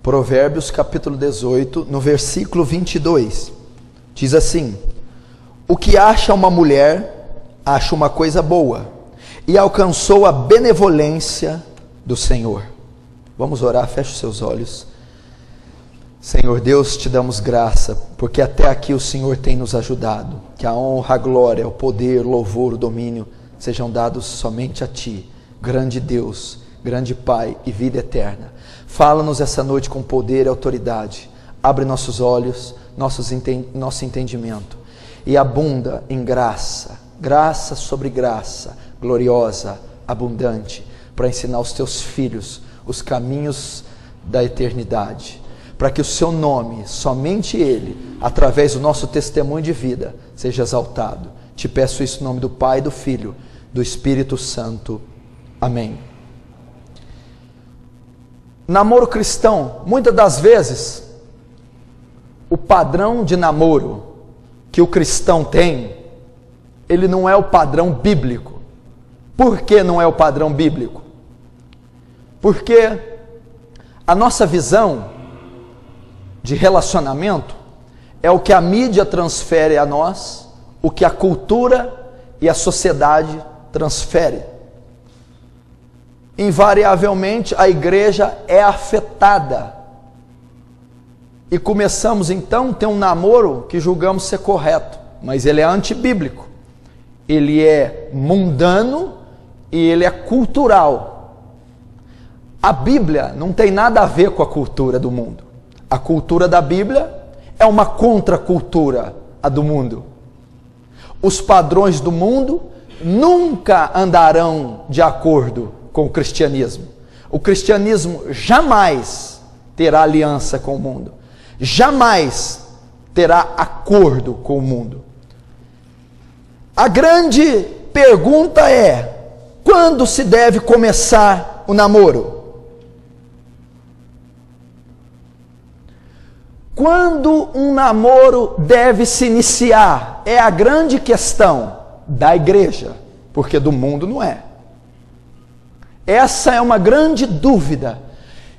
Provérbios capítulo 18, no versículo 22, diz assim: o que acha uma mulher, acha uma coisa boa, e alcançou a benevolência do Senhor. Vamos orar, feche os seus olhos. Senhor Deus, te damos graça, porque até aqui o Senhor tem nos ajudado. Que a honra, a glória, o poder, o louvor, o domínio sejam dados somente a Ti, grande Deus, grande Pai e vida eterna. Fala-nos essa noite com poder e autoridade. Abre nossos olhos, nosso entendimento, e abunda em graça, graça sobre graça, gloriosa, abundante, para ensinar os Teus filhos os caminhos da eternidade, para que o Seu nome, somente Ele, através do nosso testemunho de vida, seja exaltado. Te peço isso em nome do Pai, do Filho, do Espírito Santo. Amém. Namoro cristão, muitas das vezes, o padrão de namoro que o cristão tem, ele não é o padrão bíblico. Por que não é o padrão bíblico? Porque a nossa visão de relacionamento é o que a mídia transfere a nós, o que a cultura e a sociedade transfere. Invariavelmente a igreja é afetada e começamos então a ter um namoro que julgamos ser correto, mas ele é antibíblico, ele é mundano e ele é cultural. A Bíblia não tem nada a ver com a cultura do mundo. A cultura da Bíblia é uma contracultura à do mundo. Os padrões do mundo nunca andarão de acordo com o cristianismo. O cristianismo jamais terá aliança com o mundo. Jamais terá acordo com o mundo. A grande pergunta é: quando se deve começar o namoro? Quando um namoro deve se iniciar? É a grande questão da igreja, porque do mundo não é. Essa é uma grande dúvida.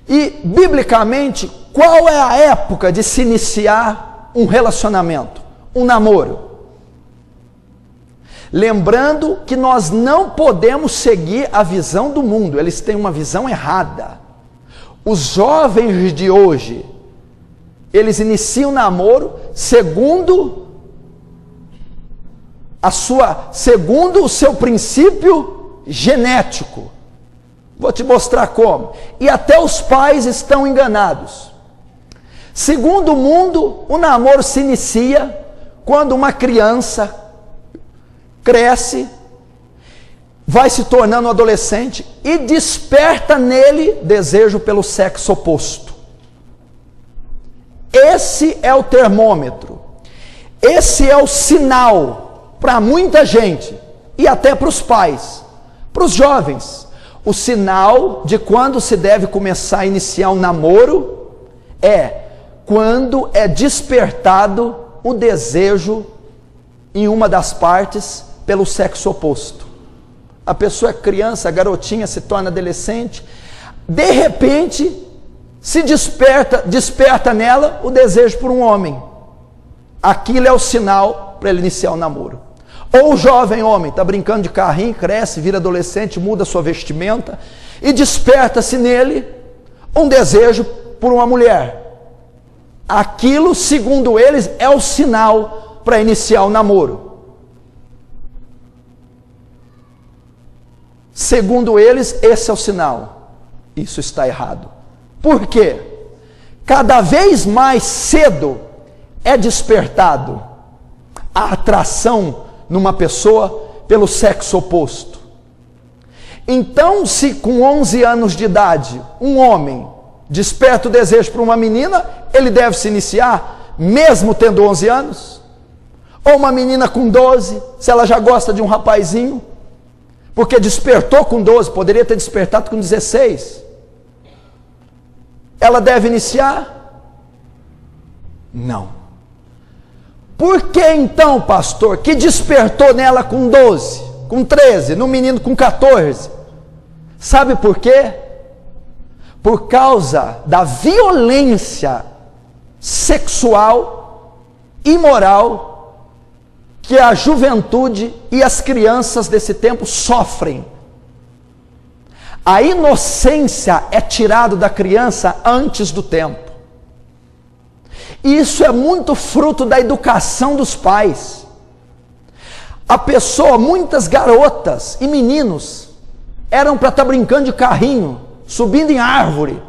E, biblicamente, qual é a época de se iniciar um relacionamento, um namoro? Lembrando que nós não podemos seguir a visão do mundo, eles têm uma visão errada. Os jovens de hoje, eles iniciam o namoro segundo o seu princípio genético. Vou te mostrar como. E até os pais estão enganados. Segundo o mundo, o namoro se inicia quando uma criança cresce, vai se tornando um adolescente e desperta nele desejo pelo sexo oposto. Esse é o termômetro, esse é o sinal para muita gente e até para os pais, para os jovens. O sinal de quando se deve começar a iniciar um namoro é quando é despertado o desejo em uma das partes pelo sexo oposto. A pessoa é criança, a garotinha se torna adolescente, de repente se desperta nela o desejo por um homem. Aquilo é o sinal para ele iniciar o namoro. Ou o jovem homem está brincando de carrinho, cresce, vira adolescente, muda sua vestimenta e desperta-se nele um desejo por uma mulher. Aquilo, segundo eles, é o sinal para iniciar o namoro. Segundo eles, esse é o sinal. Isso está errado. Por quê? Cada vez mais cedo é despertado a atração numa pessoa pelo sexo oposto. Então, se com 11 anos de idade um homem desperta o desejo por uma menina, ele deve se iniciar mesmo tendo 11 anos? Ou uma menina com 12, se ela já gosta de um rapazinho, porque despertou com 12, poderia ter despertado com 16. Ela deve iniciar? Não. Por que então, pastor, que despertou nela com 12, com 13, no menino com 14? Sabe por quê? por causa da violência sexual e moral que a juventude e as crianças desse tempo sofrem. A inocência é tirada da criança antes do tempo. E isso é muito fruto da educação dos pais. A pessoa, muitas garotas e meninos eram para estar brincando de carrinho, subindo em árvore,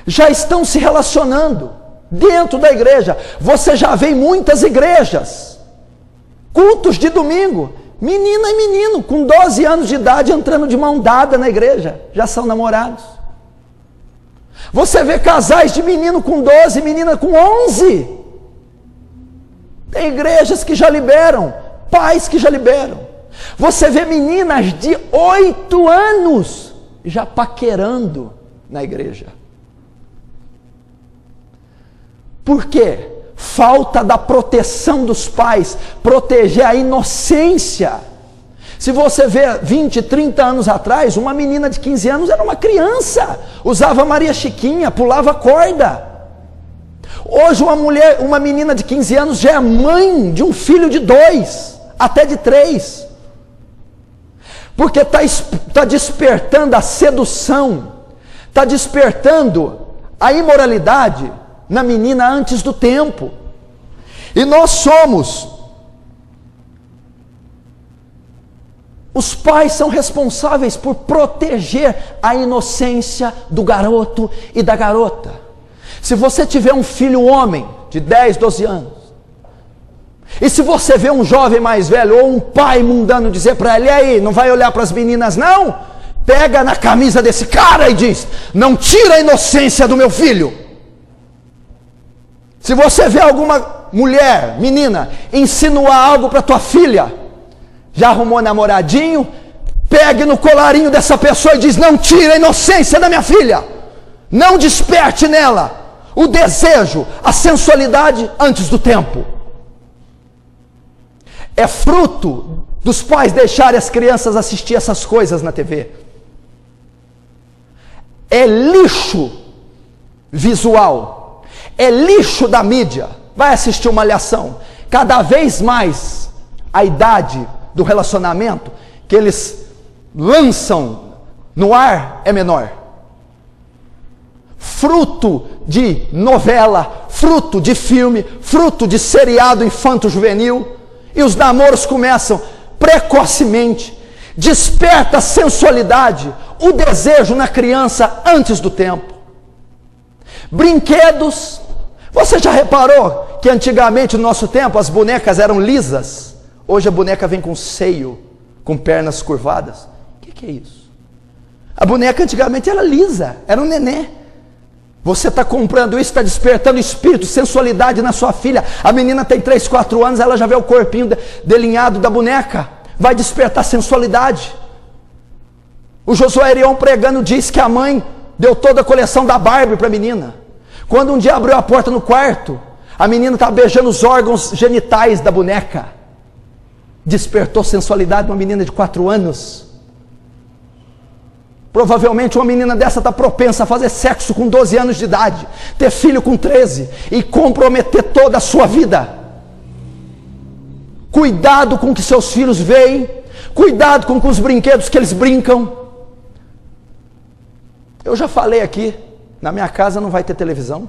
já estão se relacionando dentro da igreja. Você já vê em muitas igrejas, cultos de domingo, menina e menino com 12 anos de idade entrando de mão dada na igreja, já são namorados. Você vê casais de menino com 12, menina com 11. Tem igrejas que já liberam, pais que já liberam. Você vê meninas de 8 anos já paquerando na igreja. Por quê? Falta da proteção dos pais, proteger a inocência. Se você vê 20, 30 anos atrás, uma menina de 15 anos era uma criança, usava Maria Chiquinha, pulava corda. Hoje uma menina de 15 anos já é mãe de um filho de 2, até de 3. Porque está despertando a sedução, está despertando a imoralidade na menina antes do tempo. E nós os pais são responsáveis por proteger a inocência do garoto e da garota. Se você tiver um filho homem de 10, 12 anos, e se você vê um jovem mais velho ou um pai mundano dizer para ele: e aí, não vai olhar para as meninas não? Pega na camisa desse cara e diz: não tira a inocência do meu filho. Se você vê alguma mulher, menina, insinuar algo para tua filha, já arrumou namoradinho, pegue no colarinho dessa pessoa e diz: não tira a inocência da minha filha, não desperte nela o desejo, a sensualidade antes do tempo. É fruto dos pais deixarem as crianças assistir essas coisas na TV. É lixo visual, é lixo da mídia. Vai assistir uma Malhação. Cada vez mais a idade do relacionamento que eles lançam no ar é menor. Fruto de novela, fruto de filme, fruto de seriado infanto-juvenil. E os namoros começam precocemente, desperta a sensualidade, o desejo na criança antes do tempo. Brinquedos, você já reparou que antigamente no nosso tempo as bonecas eram lisas? Hoje a boneca vem com seio, com pernas curvadas. O que é isso? A boneca antigamente era lisa, era um nenê. Você está comprando isso, está despertando espírito, sensualidade na sua filha. A menina tem 3, 4 anos, ela já vê o corpinho delinhado da boneca. Vai despertar sensualidade. O Josué Arion pregando diz que a mãe deu toda a coleção da Barbie para a menina. Quando um dia abriu a porta no quarto, a menina estava beijando os órgãos genitais da boneca. Despertou sensualidade uma menina de 4 anos. Provavelmente uma menina dessa está propensa a fazer sexo com 12 anos de idade, ter filho com 13 e comprometer toda a sua vida. Cuidado com o que seus filhos veem, cuidado com os brinquedos que eles brincam. Eu já falei aqui, na minha casa não vai ter televisão.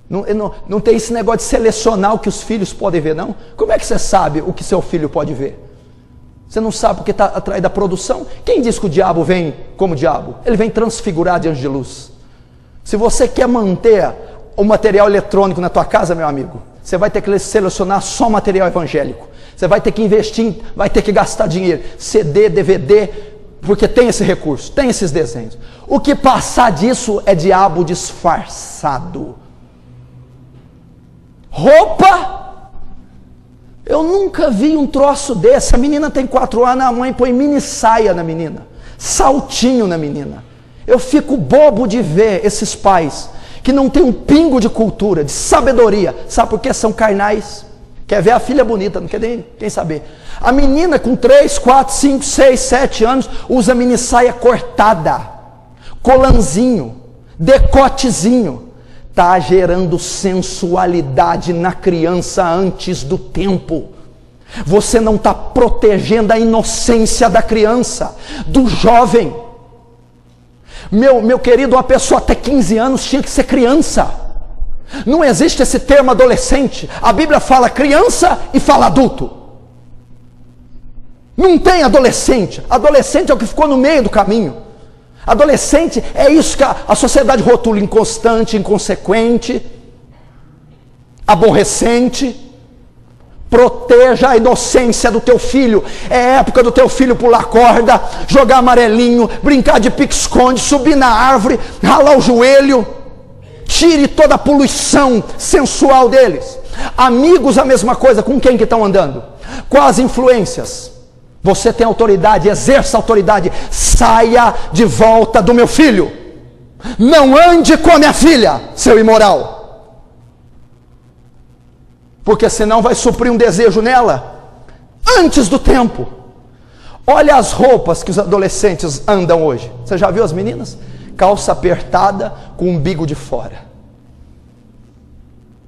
Não tem esse negócio de selecionar o que os filhos podem ver, não. Como é que você sabe o que seu filho pode ver? Você não sabe porque está atrás da produção? Quem diz que o diabo vem como diabo? Ele vem transfigurado de anjo de luz. Se você quer manter o material eletrônico na tua casa, meu amigo, você vai ter que selecionar só material evangélico. Você vai ter que investir, vai ter que gastar dinheiro. CD, DVD, porque tem esse recurso, tem esses desenhos. O que passar disso é diabo disfarçado. Roupa... Eu nunca vi um troço desse. A menina tem 4 anos, a mãe põe mini saia na menina, saltinho na menina. Eu fico bobo de ver esses pais que não tem um pingo de cultura, de sabedoria. Sabe por quê? São carnais. Quer ver a filha bonita, não quer nem saber. A menina com 3, 4, 5, 6, 7 anos usa mini saia cortada, colanzinho, decotezinho, está gerando sensualidade na criança antes do tempo. Você não está protegendo a inocência da criança, do jovem. Meu querido, uma pessoa até 15 anos tinha que ser criança. Não existe esse termo adolescente. A Bíblia fala criança e fala adulto. Não tem adolescente. Adolescente é o que ficou no meio do caminho. Adolescente é isso que a sociedade rotula: inconstante, inconsequente, aborrecente. Proteja a inocência do teu filho. É época do teu filho pular corda, jogar amarelinho, brincar de pique-esconde, subir na árvore, ralar o joelho. Tire toda a poluição sensual deles. Amigos, a mesma coisa. Com quem que estão andando? Com as influências. Você tem autoridade, exerça autoridade. Saia de volta do meu filho. Não ande com a minha filha, seu imoral. Porque senão vai suprir um desejo nela antes do tempo. Olha as roupas que os adolescentes andam hoje. Você já viu as meninas? Calça apertada com o umbigo de fora,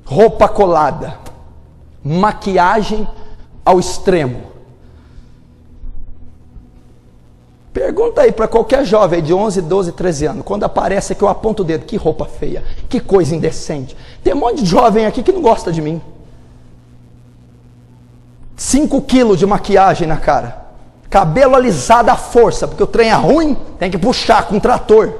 roupa colada, maquiagem ao extremo. Pergunta aí para qualquer jovem de 11, 12, 13 anos, quando aparece aqui eu aponto o dedo: que roupa feia, que coisa indecente. Tem um monte de jovem aqui que não gosta de mim. 5 quilos de maquiagem na cara, cabelo alisado à força, porque o trem é ruim, tem que puxar com um trator.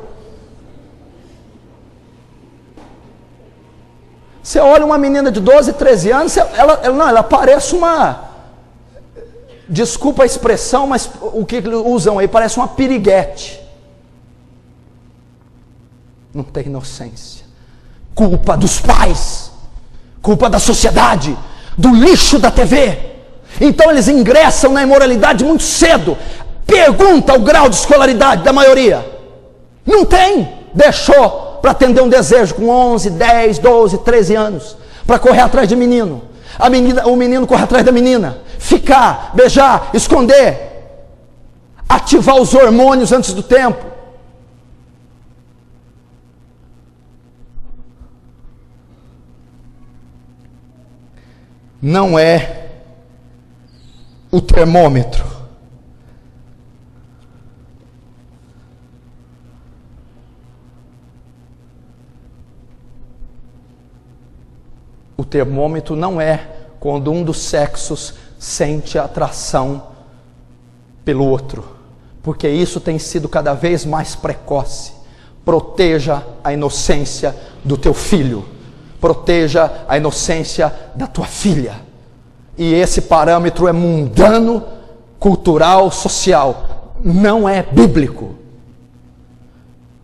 Você olha uma menina de 12, 13 anos, ela parece uma, desculpa a expressão, mas o que usam aí, parece uma piriguete. Não tem inocência. Culpa dos pais, culpa da sociedade, do lixo da TV. Então eles ingressam na imoralidade muito cedo. Pergunta o grau de escolaridade da maioria. Não tem. Deixou para atender um desejo com 11, 10, 12, 13 anos, para correr atrás de menino. O menino corre atrás da menina. Ficar, beijar, esconder, ativar os hormônios antes do tempo. Não é o termômetro. O termômetro não é quando um dos sexos sente atração pelo outro, porque isso tem sido cada vez mais precoce. Proteja a inocência do teu filho, proteja a inocência da tua filha. E esse parâmetro é mundano, cultural, social, não é bíblico.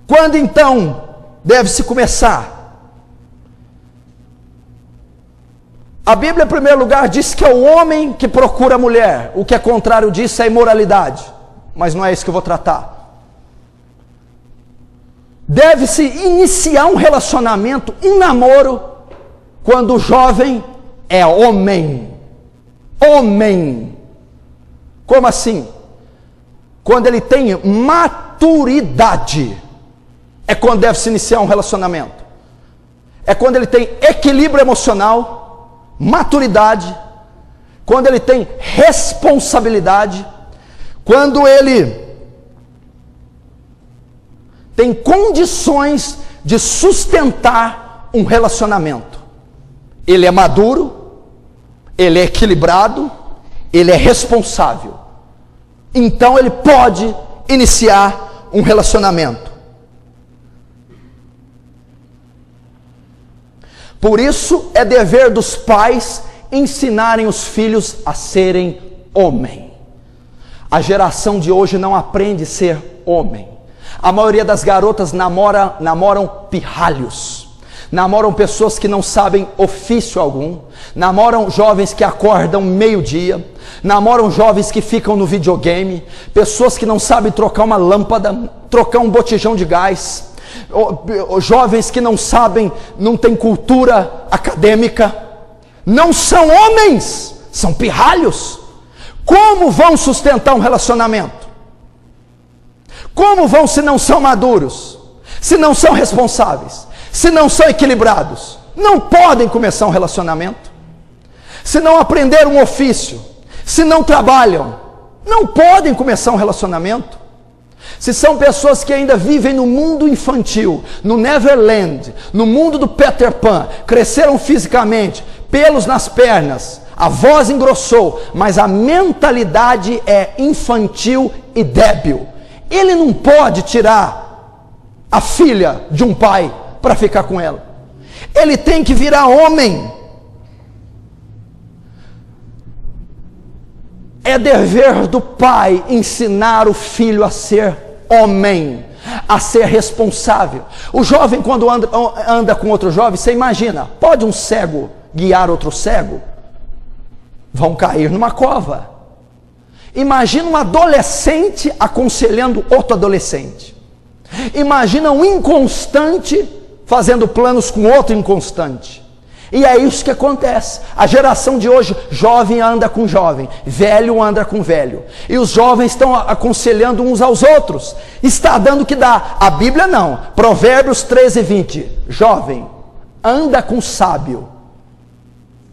Quando então deve-se começar? A Bíblia, em primeiro lugar, diz que é o homem que procura a mulher. O que é contrário disso é imoralidade. Mas não é isso que eu vou tratar. Deve-se iniciar um relacionamento, um namoro, quando o jovem é homem. Homem. Como assim? Quando ele tem maturidade. É quando deve se iniciar um relacionamento. É quando ele tem equilíbrio emocional, maturidade, quando ele tem responsabilidade, quando ele tem condições de sustentar um relacionamento. Ele é maduro, ele é equilibrado, ele é responsável. Então ele pode iniciar um relacionamento. Por isso é dever dos pais ensinarem os filhos a serem homem. A geração de hoje não aprende a ser homem. A maioria das garotas namoram pirralhos. Namoram pessoas que não sabem ofício algum. Namoram jovens que acordam meio-dia. Namoram jovens que ficam no videogame. Pessoas que não sabem trocar uma lâmpada, trocar um botijão de gás. Jovens que não sabem, não têm cultura acadêmica. Não são homens, são pirralhos. Como vão sustentar um relacionamento? Como vão se não são maduros? se não são responsáveis, se não são equilibrados, não podem começar um relacionamento. Se não aprenderam um ofício, se não trabalham, não podem começar um relacionamento. Se são pessoas que ainda vivem no mundo infantil, no Neverland, no mundo do Peter Pan, cresceram fisicamente, pelos nas pernas, a voz engrossou, mas a mentalidade é infantil e débil. Ele não pode tirar a filha de um pai para ficar com ela. Ele tem que virar homem. É dever do pai ensinar o filho a ser homem, a ser responsável. O jovem, quando anda com outro jovem, você imagina, pode um cego guiar outro cego? Vão cair numa cova. Imagina um adolescente aconselhando outro adolescente. Imagina um inconstante fazendo planos com outro inconstante. E é isso que acontece. A geração de hoje, jovem anda com jovem, velho anda com velho, e os jovens estão aconselhando uns aos outros. Está dando o que dá. A Bíblia não. Provérbios 13:20. Jovem, anda com sábio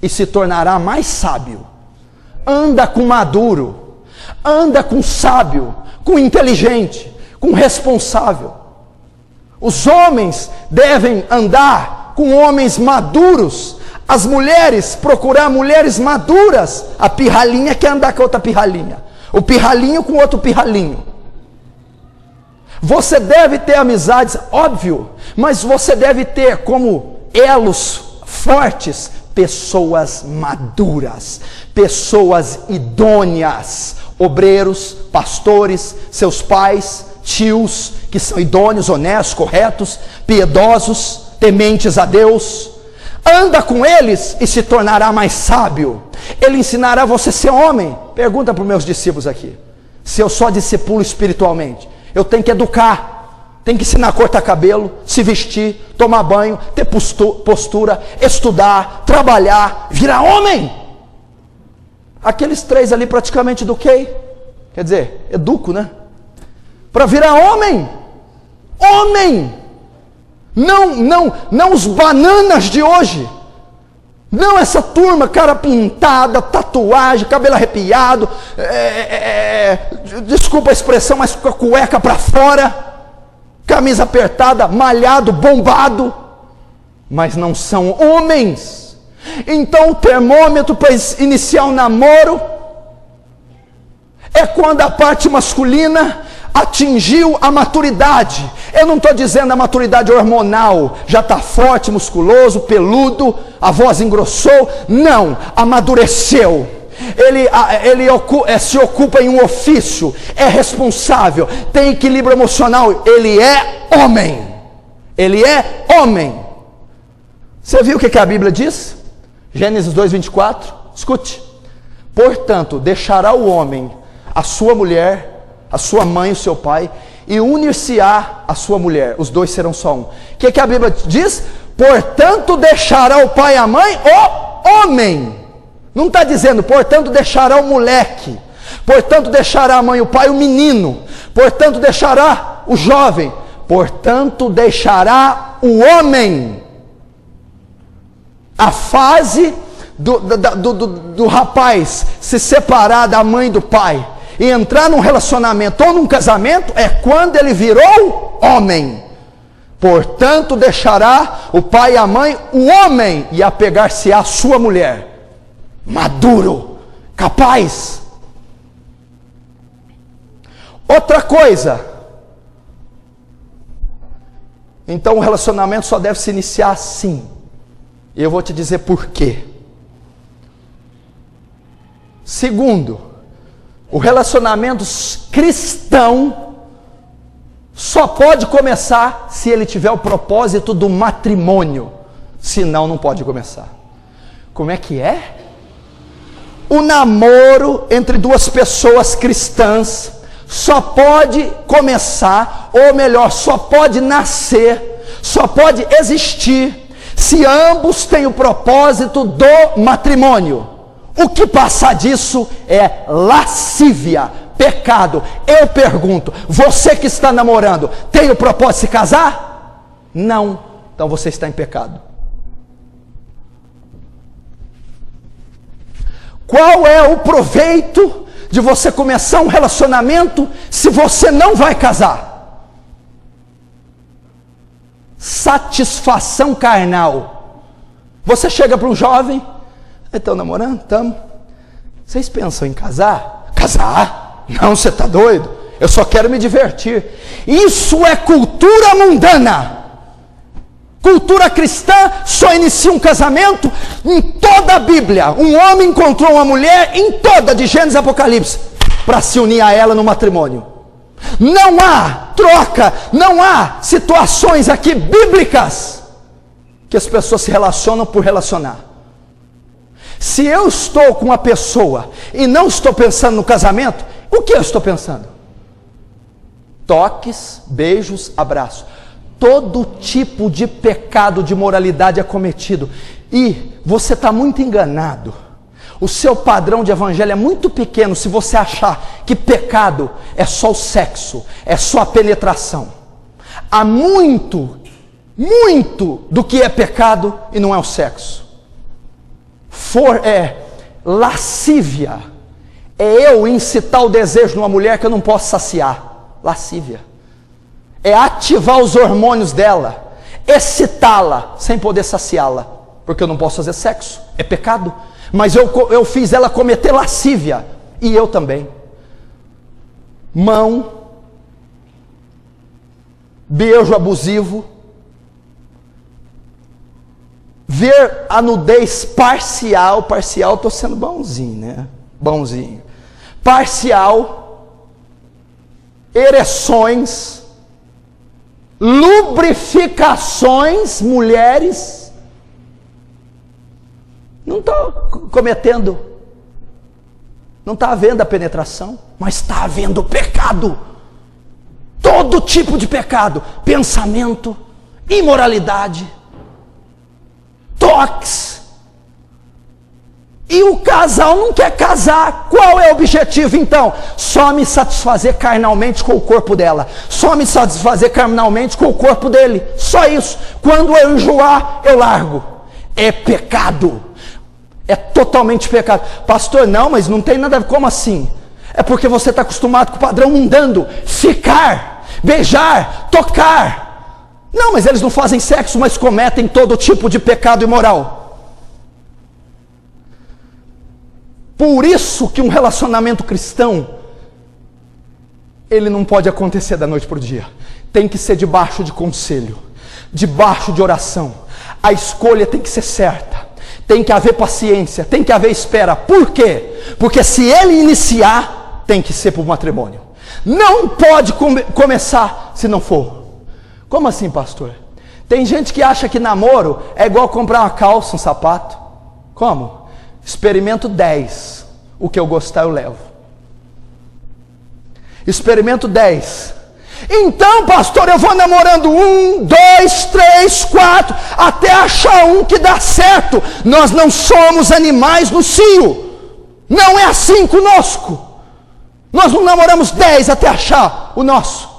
e se tornará mais sábio. Anda com maduro, anda com sábio, com inteligente, com responsável. Os homens devem andar com homens maduros, as mulheres procurar mulheres maduras. A pirralhinha quer andar com outra pirralhinha, o pirralhinho com outro pirralhinho. Você deve ter amizades, óbvio, mas você deve ter como elos fortes pessoas maduras, pessoas idôneas, obreiros, pastores, seus pais, tios que são idôneos, honestos, corretos, piedosos, tementes a Deus. Anda com eles e se tornará mais sábio. Ele ensinará você a ser homem. Pergunta para os meus discípulos aqui, se eu só discipulo espiritualmente, eu tenho que educar, tenho que ensinar a cortar cabelo, se vestir, tomar banho, ter postura, estudar, trabalhar, virar homem. Aqueles três ali praticamente eduquei, quer dizer, educo, né? Para virar homem. Homem. Não os bananas de hoje. Não essa turma, cara pintada, tatuagem, cabelo arrepiado, desculpa a expressão, mas com a cueca para fora, camisa apertada, malhado, bombado, mas não são homens. Então o termômetro para iniciar um namoro é quando a parte masculina atingiu a maturidade. Eu não estou dizendo a maturidade hormonal, já está forte, musculoso, peludo, a voz engrossou. Não, amadureceu. Ele se ocupa em um ofício, é responsável, tem equilíbrio emocional. Ele é homem. Ele é homem. Você viu o que a Bíblia diz? Gênesis 2:24. Escute. Portanto, deixará o homem a sua mulher, a sua mãe e o seu pai, e unir-se-á a sua mulher, os dois serão só um. O que a Bíblia diz? Portanto deixará o pai e a mãe, o homem. Não está dizendo, portanto deixará o moleque, portanto deixará a mãe e o pai, o menino, portanto deixará o jovem, portanto deixará o homem. A fase do rapaz se separar da mãe e do pai e entrar num relacionamento ou num casamento é quando ele virou homem. Portanto deixará o pai e a mãe, o homem, e apegar-se à sua mulher. Maduro, capaz. Outra coisa, então o relacionamento só deve se iniciar assim, e eu vou te dizer por quê. Segundo, o relacionamento cristão só pode começar se ele tiver o propósito do matrimônio, senão não pode começar. Como é que é? O namoro entre duas pessoas cristãs só pode começar, ou melhor, só pode nascer, só pode existir, se ambos têm o propósito do matrimônio. O que passar disso é lascívia, pecado. Eu pergunto, você que está namorando, tem o propósito de se casar? Não. Então você está em pecado. Qual é o proveito de você começar um relacionamento se você não vai casar? Satisfação carnal. Você chega para um jovem: estão namorando? Estamos. Vocês pensam em casar? Casar? Não, você está doido? Eu só quero me divertir. Isso é cultura mundana. Cultura cristã só inicia um casamento em toda a Bíblia. Um homem encontrou uma mulher em toda, de Gênesis a Apocalipse, para se unir a ela no matrimônio. Não há troca, não há situações aqui bíblicas que as pessoas se relacionam por relacionar. Se eu estou com uma pessoa e não estou pensando no casamento, o que eu estou pensando? Toques, beijos, abraços. Todo tipo de pecado, de moralidade é cometido. E você está muito enganado. O seu padrão de evangelho é muito pequeno se você achar que pecado é só o sexo, é só a penetração. Há muito do que é pecado e não é o sexo. Lascívia é eu incitar o desejo numa mulher que eu não posso saciar. Lascívia é ativar os hormônios dela, excitá-la sem poder saciá-la, porque eu não posso fazer sexo, é pecado. Mas eu fiz ela cometer lascívia, e eu também. Mão, beijo abusivo, ver a nudez parcial, estou sendo bonzinho, né? Bonzinho. Parcial, ereções, lubrificações, mulheres, não está cometendo, não está havendo a penetração, mas está havendo pecado, todo tipo de pecado, pensamento, imoralidade, toques, e o casal não quer casar. Qual é o objetivo então? Só me satisfazer carnalmente com o corpo dela, só me satisfazer carnalmente com o corpo dele, só isso. Quando eu enjoar, eu largo. É pecado, é totalmente pecado. Pastor, não, mas não tem nada a ver. Como assim? É porque você está acostumado com o padrão mundano, ficar, beijar, tocar. Não, mas eles não fazem sexo, mas cometem todo tipo de pecado imoral. Por isso que um relacionamento cristão, ele não pode acontecer da noite para o dia. Tem que ser debaixo de conselho, debaixo de oração. A escolha tem que ser certa, tem que haver paciência, tem que haver espera. Por quê? Porque se ele iniciar, tem que ser para o matrimônio. Não pode começar se não for. Como assim, pastor? Tem gente que acha que namoro é igual comprar uma calça, um sapato. Como? Experimento 10, o que eu gostar eu levo. Experimento 10. Então, pastor, eu vou namorando 1, 2, 3, 4, até achar um que dá certo. Nós não somos animais no cio. Não é assim conosco. Nós não namoramos 10 até achar o nosso.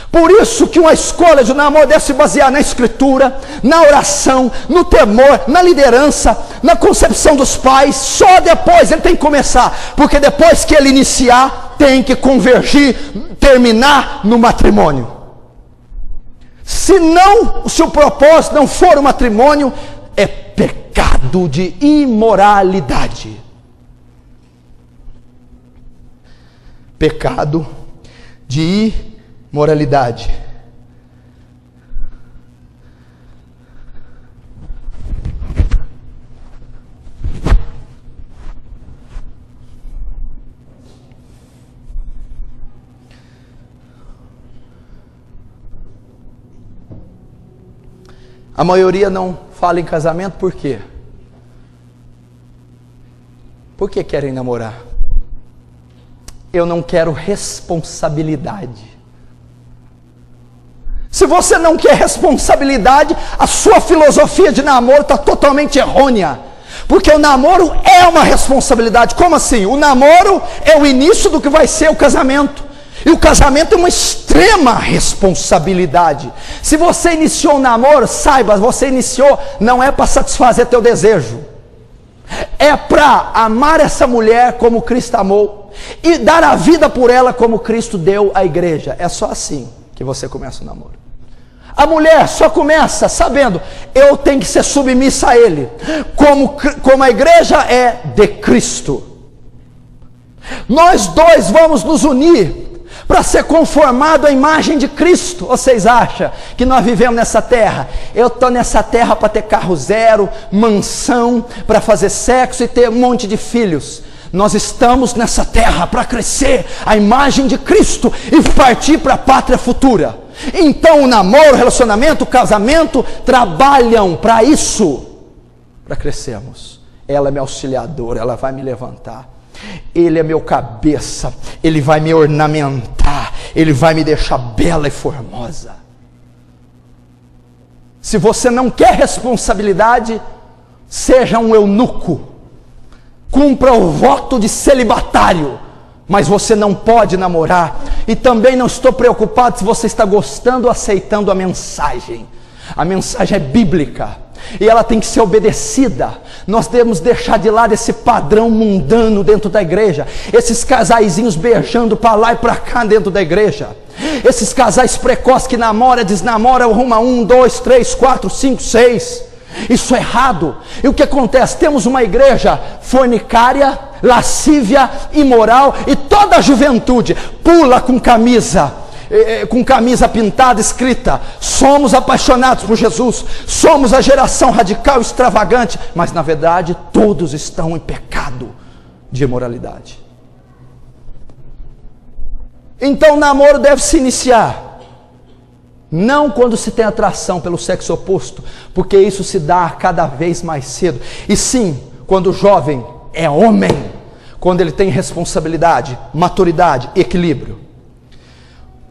Por isso que uma escolha de namoro deve se basear na escritura, na oração, no temor, na liderança, na concepção dos pais. Só depois ele tem que começar, porque depois que ele iniciar, tem que convergir, terminar no matrimônio. Se o propósito não for o matrimônio, é pecado de imoralidade. Pecado de imoralidade. A maioria não fala em casamento por quê? Por que querem namorar? Eu não quero responsabilidade. Se você não quer responsabilidade, a sua filosofia de namoro está totalmente errônea. Porque o namoro é uma responsabilidade. Como assim? O namoro é o início do que vai ser o casamento. E o casamento é uma extrema responsabilidade. Se você iniciou um namoro, saiba, você iniciou não é para satisfazer teu desejo. É para amar essa mulher como Cristo amou e dar a vida por ela como Cristo deu à igreja. É só assim que você começa o namoro. A mulher só começa sabendo, eu tenho que ser submissa a Ele, como a igreja é de Cristo. Nós dois vamos nos unir para ser conformado à imagem de Cristo. Vocês acham que nós vivemos nessa terra? Eu estou nessa terra para ter carro zero, mansão, para fazer sexo e ter um monte de filhos. Nós estamos nessa terra para crescer à imagem de Cristo e partir para a pátria futura. Então o namoro, o relacionamento, o casamento trabalham para isso, para crescermos. Ela é minha auxiliadora, ela vai me levantar. Ele é meu cabeça, ele vai me ornamentar, ele vai me deixar bela e formosa. Se você não quer responsabilidade, seja um eunuco, cumpra o voto de celibatário, mas você não pode namorar. E também não estou preocupado se você está gostando ou aceitando a mensagem. A mensagem é bíblica e ela tem que ser obedecida. Nós devemos deixar de lado esse padrão mundano dentro da igreja, esses casaizinhos beijando para lá e para cá dentro da igreja, esses casais precoces que namora, desnamora, arruma 1, 2, 3, 4, 5, 6. Isso é errado. E o que acontece? Temos uma igreja fornicária, lascívia, imoral, e toda a juventude pula com camisa pintada, escrita: somos apaixonados por Jesus, somos a geração radical, extravagante, mas na verdade todos estão em pecado de imoralidade. Então o namoro deve se iniciar não quando se tem atração pelo sexo oposto, porque isso se dá cada vez mais cedo, e sim quando o jovem é homem, quando ele tem responsabilidade, maturidade, equilíbrio.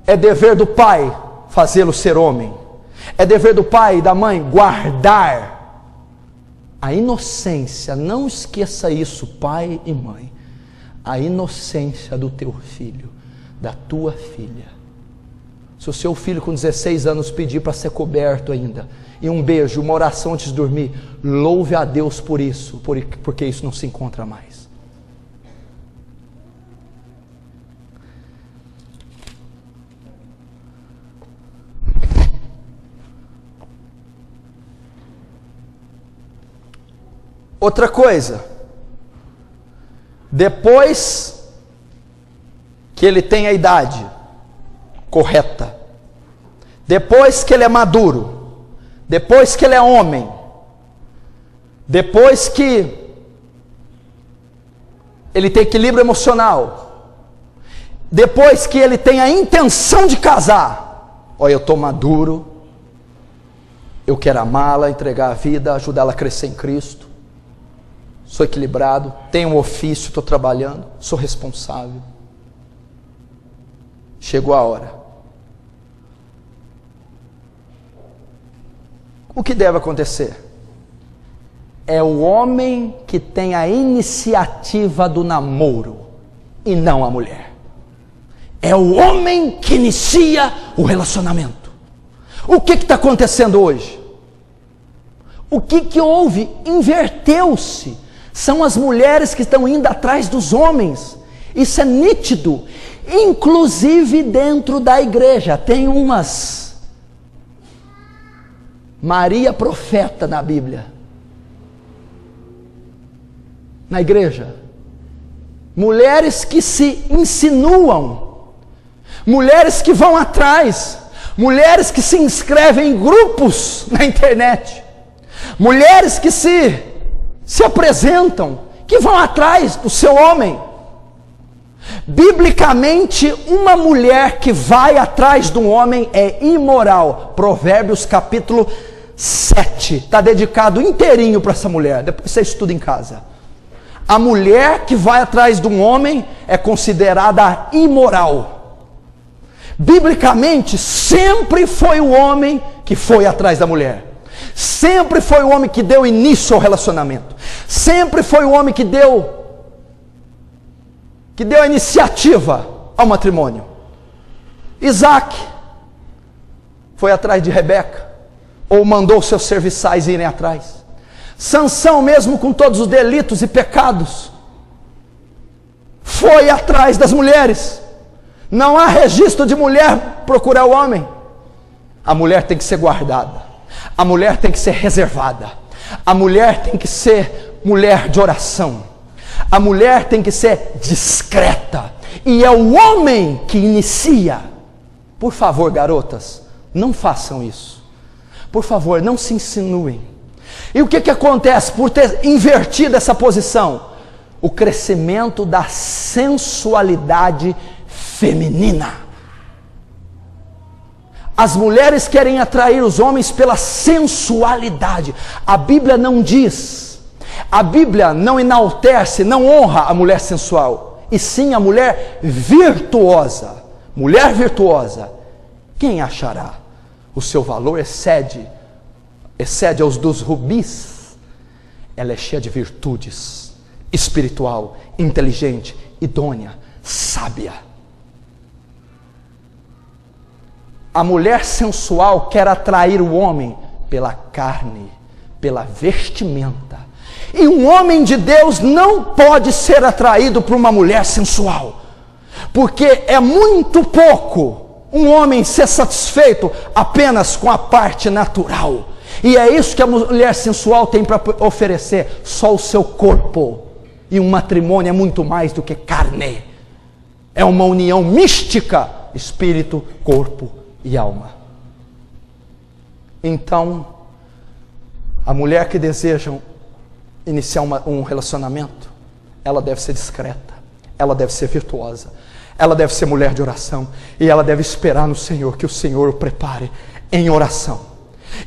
É dever do pai fazê-lo ser homem. É dever do pai e da mãe guardar a inocência. Não esqueça isso, pai e mãe. A inocência do teu filho, da tua filha. Se o seu filho com 16 anos pedir para ser coberto ainda, e um beijo, uma oração antes de dormir, louve a Deus por isso, porque isso não se encontra mais. Outra coisa, depois que ele tem a idade correta, depois que ele é maduro, depois que ele é homem, depois que ele tem equilíbrio emocional, depois que ele tem a intenção de casar, olha, eu estou maduro, eu quero amá-la, entregar a vida, ajudá-la a crescer em Cristo, sou equilibrado, tenho um ofício, estou trabalhando, sou responsável. Chegou a hora. O que deve acontecer? É o homem que tem a iniciativa do namoro e não a mulher. É o homem que inicia o relacionamento. O que está acontecendo hoje? O que houve? Inverteu-se. São as mulheres que estão indo atrás dos homens. Isso é nítido. Inclusive dentro da igreja. Tem umas Maria profeta na Bíblia. Na igreja. Mulheres que se insinuam. Mulheres que vão atrás. Mulheres que se inscrevem em grupos na internet. Mulheres que se apresentam, que vão atrás do seu homem. Biblicamente, uma mulher que vai atrás de um homem é imoral. Provérbios capítulo 7, está dedicado inteirinho para essa mulher, depois você estuda em casa. A mulher que vai atrás de um homem é considerada imoral. Biblicamente, sempre foi o homem que foi atrás da mulher. Sempre foi o homem que deu início ao relacionamento. Sempre foi o homem que deu a iniciativa ao matrimônio. Isaac foi atrás de Rebeca, ou mandou seus serviçais irem atrás. Sansão, mesmo com todos os delitos e pecados, foi atrás das mulheres. Não há registro de mulher procurar o homem. A mulher tem que ser guardada, a mulher tem que ser reservada, a mulher tem que ser mulher de oração, a mulher tem que ser discreta, e é o homem que inicia. Por favor, garotas, não façam isso. Por favor, não se insinuem. E o que acontece por ter invertido essa posição? O crescimento da sensualidade feminina. As mulheres querem atrair os homens pela sensualidade. A Bíblia não diz, a Bíblia não enaltece, não honra a mulher sensual, e sim a mulher virtuosa. Mulher virtuosa, quem achará? O seu valor excede aos dos rubis. Ela é cheia de virtudes, espiritual, inteligente, idônea, sábia. A mulher sensual quer atrair o homem pela carne, pela vestimenta. E um homem de Deus não pode ser atraído por uma mulher sensual, porque é muito pouco um homem ser satisfeito apenas com a parte natural. E é isso que a mulher sensual tem para oferecer, só o seu corpo. E um matrimônio é muito mais do que carne, é uma união mística, espírito, corpo e alma. Então, a mulher que deseja iniciar um relacionamento, ela deve ser discreta, ela deve ser virtuosa, ela deve ser mulher de oração, e ela deve esperar no Senhor, que o Senhor o prepare em oração.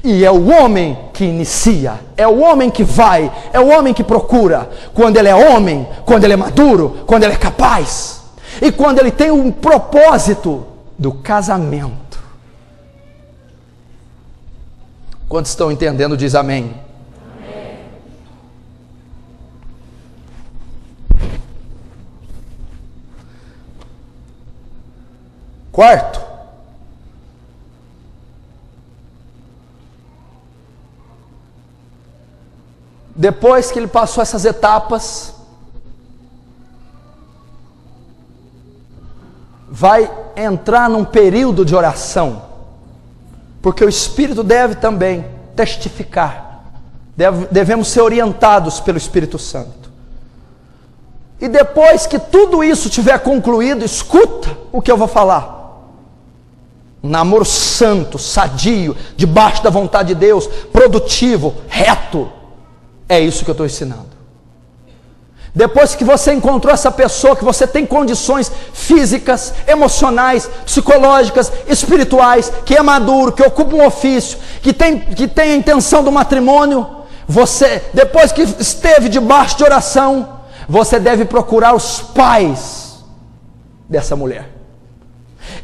E é o homem que inicia, é o homem que vai, é o homem que procura, quando ele é homem, quando ele é maduro, quando ele é capaz, e quando ele tem um propósito do casamento. Quantos estão entendendo, diz amém. Quarto, depois que ele passou essas etapas, vai entrar num período de oração, porque o Espírito deve também testificar, devemos ser orientados pelo Espírito Santo. E depois que tudo isso tiver concluído, escuta o que eu vou falar. Um namoro santo, sadio, debaixo da vontade de Deus, produtivo, reto. É isso que eu estou ensinando. Depois que você encontrou essa pessoa, que você tem condições físicas, emocionais, psicológicas, espirituais, que é maduro, que ocupa um ofício, que tem a intenção do matrimônio, você, depois que esteve debaixo de oração, você deve procurar os pais dessa mulher.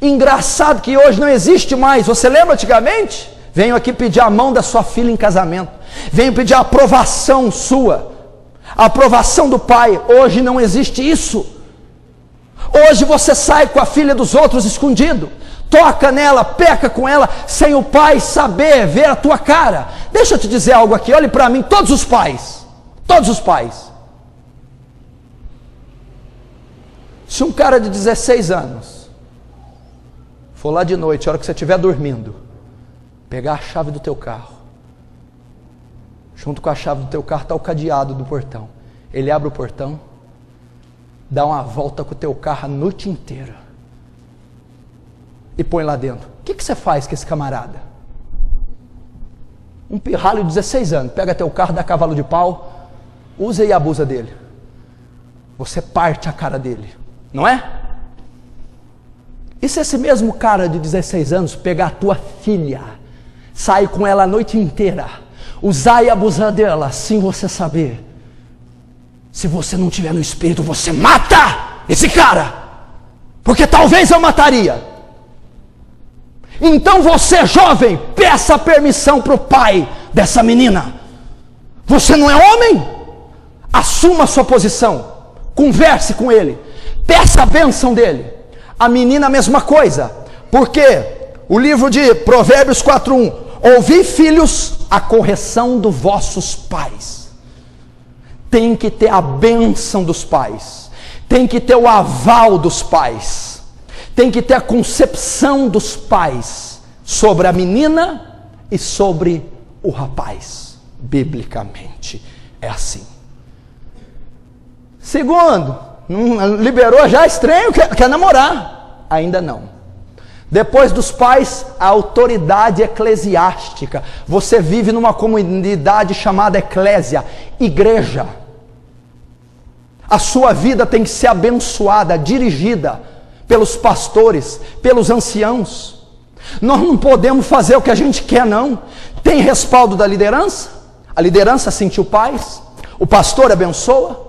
Engraçado que hoje não existe mais. Você lembra antigamente? Venho aqui pedir a mão da sua filha em casamento, venho pedir a aprovação sua, a aprovação do pai. Hoje não existe isso. Hoje você sai com a filha dos outros escondido, toca nela, peca com ela, sem o pai saber, ver a tua cara. Deixa eu te dizer algo aqui, olhe para mim, todos os pais, se um cara de 16 anos for lá de noite, a hora que você estiver dormindo, pegar a chave do teu carro, junto com a chave do teu carro está o cadeado do portão, ele abre o portão, dá uma volta com o teu carro a noite inteira e põe lá dentro. O que você faz com esse camarada? Um pirralho de 16 anos, pega teu carro, dá cavalo de pau, usa e abusa dele. Você parte a cara dele, não é? E se esse mesmo cara de 16 anos pegar a tua filha, sair com ela a noite inteira, usar e abusar dela, sem você saber, se você não tiver no espírito, você mata esse cara, porque talvez eu mataria. Então você, jovem, peça permissão para o pai dessa menina. Você não é homem? Assuma a sua posição, converse com ele, peça a bênção dele. A menina a mesma coisa, Porque o livro de Provérbios 4:1, ouvi, filhos, a correção dos vossos pais. Tem que ter a bênção dos pais, tem que ter o aval dos pais, tem que ter a concepção dos pais sobre a menina e sobre o rapaz. Biblicamente é assim. Segundo, não liberou já estranho, quer namorar? Ainda não. Depois dos pais, a autoridade eclesiástica. Você vive numa comunidade chamada eclésia, igreja. A sua vida tem que ser abençoada, dirigida pelos pastores, pelos anciãos. Nós não podemos fazer o que a gente quer, não. Tem respaldo da liderança, a liderança sentiu paz, o pastor abençoa.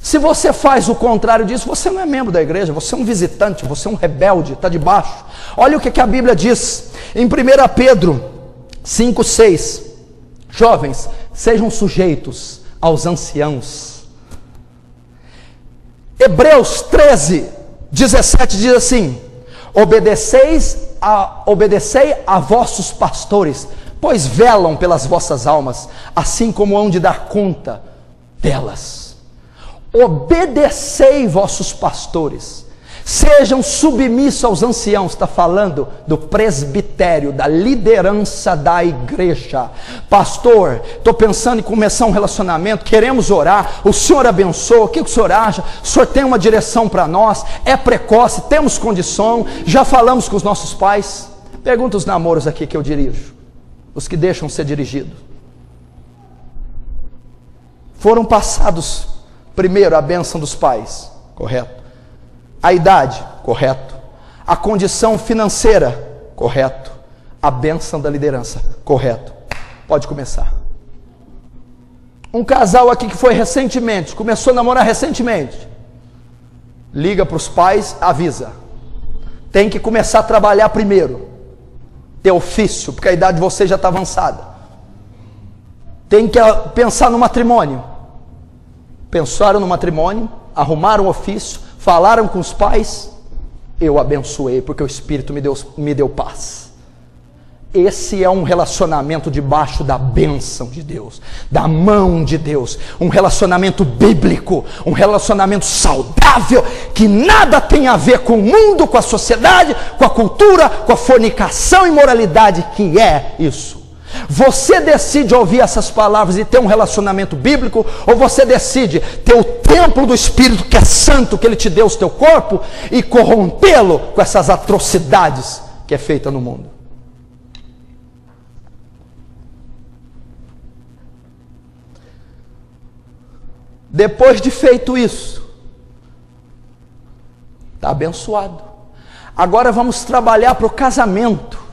Se você faz o contrário disso, você não é membro da igreja, você é um visitante, você é um rebelde, está debaixo. Olha o que a Bíblia diz em 1 Pedro 5:6. Jovens, sejam sujeitos aos anciãos. Hebreus 13:17 diz assim: obedecei a vossos pastores, pois velam pelas vossas almas, assim como hão de dar conta delas. Obedecei vossos pastores, sejam submissos aos anciãos. Está falando do presbitério, da liderança da igreja. Pastor, estou pensando em começar um relacionamento, queremos orar, o senhor abençoa, o que o senhor acha? O senhor tem uma direção para nós? É precoce, temos condição, já falamos com os nossos pais. Pergunta os namoros aqui que eu dirijo, os que deixam ser dirigidos. Foram passados primeiro a bênção dos pais, correto. A idade, correto. A condição financeira, correto. A bênção da liderança, correto. Pode começar. Um casal aqui que foi recentemente, começou a namorar recentemente, liga para os pais, avisa. Tem que começar a trabalhar primeiro, ter ofício, porque a idade de vocês já está avançada. Tem que pensar no matrimônio. Pensaram no matrimônio, arrumaram um ofício, falaram com os pais, eu abençoei, porque o Espírito me deu paz. Esse é um relacionamento debaixo da bênção de Deus, da mão de Deus, um relacionamento bíblico, um relacionamento saudável, que nada tem a ver com o mundo, com a sociedade, com a cultura, com a fornicação e imoralidade, que é isso. Você decide ouvir essas palavras e ter um relacionamento bíblico, ou você decide ter o templo do Espírito, que é santo, que Ele te deu, o teu corpo, e corrompê-lo com essas atrocidades que é feita no mundo? Depois de feito isso, está abençoado. Agora vamos trabalhar para o casamento.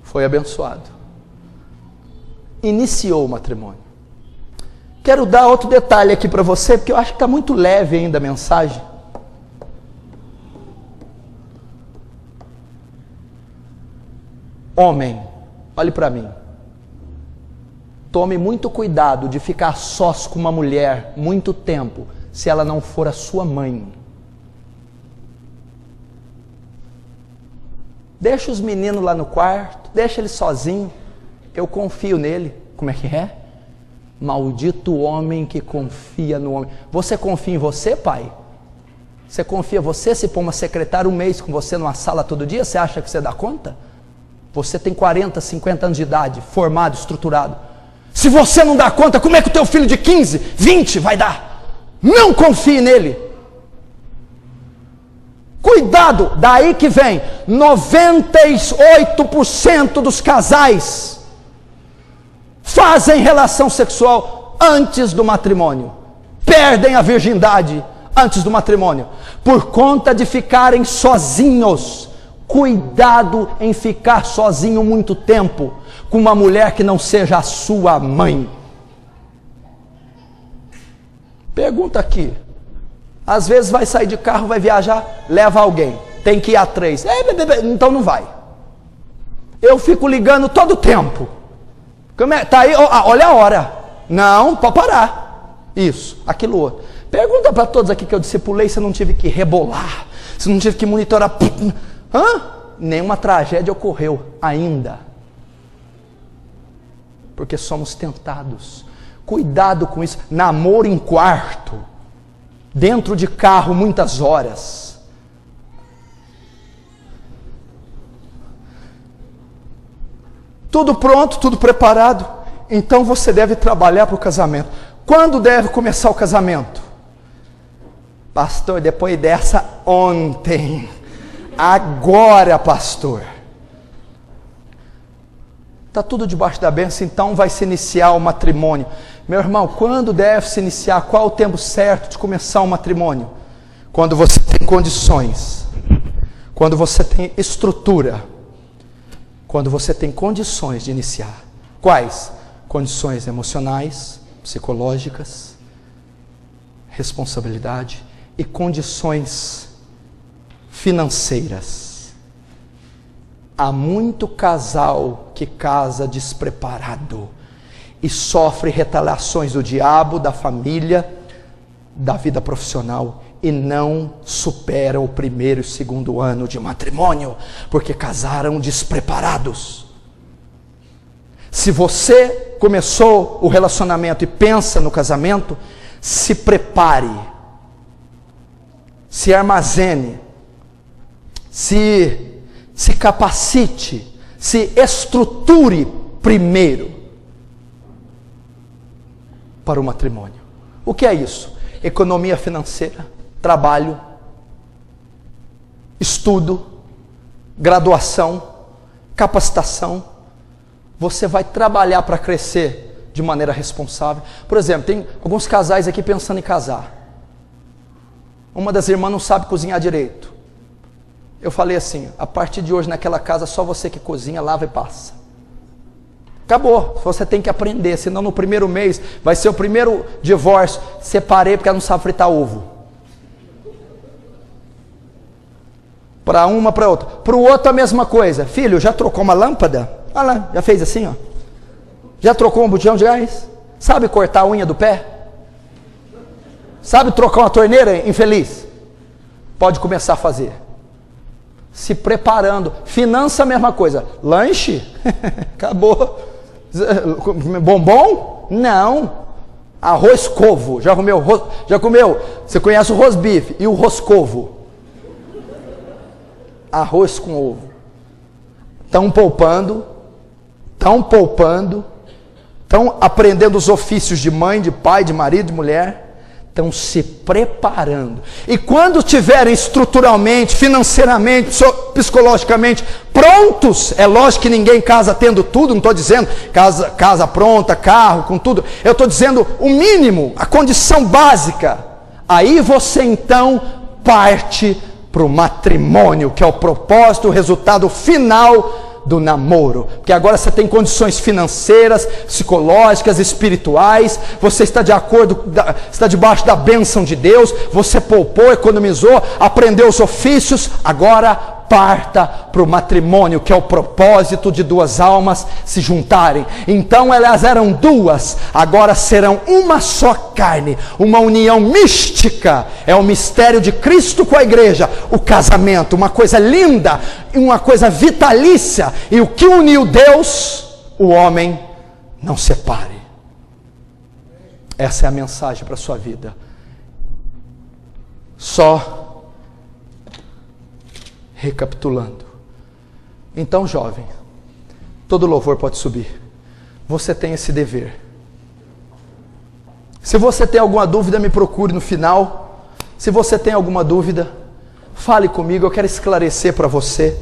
Foi abençoado, iniciou o matrimônio. Quero dar outro detalhe aqui para você, porque eu acho que está muito leve ainda a mensagem. Homem, olhe para mim. Tome muito cuidado de ficar sós com uma mulher muito tempo, se ela não for a sua mãe. Deixa os meninos lá no quarto, deixa ele sozinho, eu confio nele. Como é que é? Maldito homem que confia no homem. Você confia em você, pai? Você confia em você? Se pôr uma secretária um mês com você numa sala todo dia, você acha que você dá conta? Você tem 40, 50 anos de idade, formado, estruturado. Se você não dá conta, como é que o teu filho de 15, 20 vai dar? Não confie nele. Cuidado, daí que vem 98% dos casais fazem relação sexual antes do matrimônio, perdem a virgindade antes do matrimônio, por conta de ficarem sozinhos. Cuidado em ficar sozinho muito tempo com uma mulher que não seja a sua mãe. Pergunta aqui. Às vezes vai sair de carro, vai viajar, leva alguém, tem que ir a 3, então não vai. Eu fico ligando todo o tempo. Tá aí, olha a hora. Não, pode parar. Isso, aquilo outro. Pergunta para todos aqui que eu discipulei se eu não tive que rebolar, se eu não tive que monitorar. Nenhuma tragédia ocorreu ainda. Porque somos tentados. Cuidado com isso. Namoro em quarto, dentro de carro muitas horas. Tudo pronto, tudo preparado. Então você deve trabalhar para o casamento. Quando deve começar o casamento? Pastor, depois dessa ontem. Agora, pastor. Está tudo debaixo da bênção, então vai se iniciar o matrimônio. Meu irmão, quando deve se iniciar? Qual o tempo certo de começar o matrimônio? Quando você tem condições. Quando você tem estrutura. Quando você tem condições de iniciar. Quais? Condições emocionais, psicológicas, responsabilidade e condições financeiras. Há muito casal que casa despreparado e sofre retaliações do diabo, da família, da vida profissional e não supera o primeiro e segundo ano de matrimônio, porque casaram despreparados. Se você começou o relacionamento e pensa no casamento, se prepare, se armazene, se capacite, se estruture primeiro para o matrimônio. O que é isso? Economia financeira, trabalho, estudo, graduação, capacitação. Você vai trabalhar para crescer de maneira responsável. Por exemplo, tem alguns casais aqui pensando em casar. Uma das irmãs não sabe cozinhar direito. Eu falei assim, a partir de hoje naquela casa só você que cozinha, lava e passa. Acabou, você tem que aprender, senão no primeiro mês vai ser o primeiro divórcio. Separei porque ela não sabe fritar ovo. Para uma, para outra. Para o outro a mesma coisa. Filho, já trocou uma lâmpada? Olha lá, já fez assim, ó. Já trocou um botijão de gás? Sabe cortar a unha do pé? Sabe trocar uma torneira, infeliz? Pode começar a fazer. Se preparando. Finança, a mesma coisa. Lanche? Acabou. Bombom? Não. Arroz covo. Já comeu? Já comeu? Você conhece o rosbife e o roscovo? Arroz com ovo. Estão poupando, estão aprendendo os ofícios de mãe, de pai, de marido, de mulher. Estão se preparando. E quando tiverem estruturalmente, financeiramente, psicologicamente prontos, é lógico que ninguém casa tendo tudo, não estou dizendo casa pronta, carro, com tudo. Eu estou dizendo o mínimo, a condição básica. Aí você então parte para o matrimônio, que é o propósito, o resultado final do namoro, porque agora você tem condições financeiras, psicológicas, espirituais, você está de acordo, está debaixo da bênção de Deus, você poupou, economizou, aprendeu os ofícios, agora parta para o matrimônio, que é o propósito de duas almas se juntarem. Então elas eram duas, agora serão uma só carne, uma união mística, é o mistério de Cristo com a igreja, o casamento, uma coisa linda, uma coisa vitalícia, e o que uniu Deus, o homem não separe. Essa é a mensagem para a sua vida. Só recapitulando. Então, jovem, todo louvor pode subir. Você tem esse dever. Se você tem alguma dúvida, me procure no final. Se você tem alguma dúvida, fale comigo, eu quero esclarecer para você.